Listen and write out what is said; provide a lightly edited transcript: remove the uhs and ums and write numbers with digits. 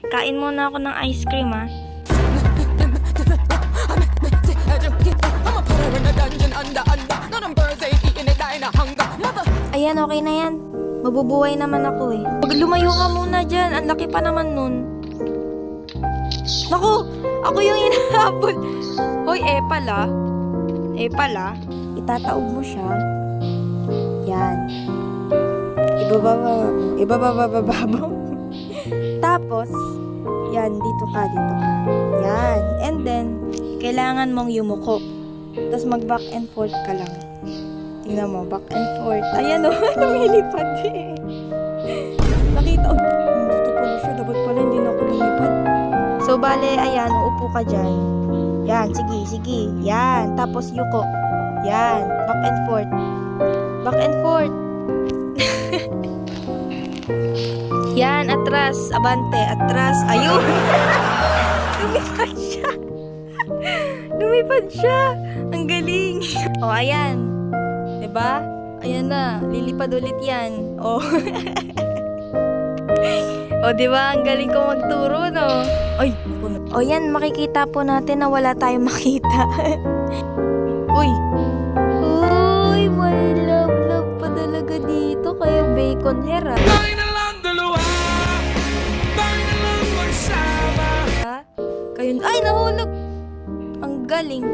Kain muna ako ng ice cream, ha. Ayan, okay na yan. Mabubuhay naman ako eh. Pag lumayo ka muna dyan, ang laki pa naman nun. Naku, ako yung hinahabol. Hoy, pala. Itataob mo siya. Yan. Ibababa mo. Tapos, yan, dito ka. Yan. And then, kailangan mong yumuko. Tapos mag-back and forth ka lang. Tingnan mo, back and forth. Ayan o, lumilipad eh. Nakita, dito pala siya. Dapat pala hindi na ako lumipad. So, bale, ayan, uupo ka dyan. Yan, sige. Yan, tapos yuko. Yan, back and forth. Back and forth. Yan, atras, abante, atras. Ayun. Lumipad siya. Ang galing. O, ayan. Diba? Ayan na. Lilipad ulit yan. O. O, diba? Ang galing ko magturo, no? Ay. O, yan. Makikita po natin na wala tayong makita. Uy. Uy, may love pa talaga dito. Kaya bacon hair, ha? Kayo, ay, nahulog. Ang galing.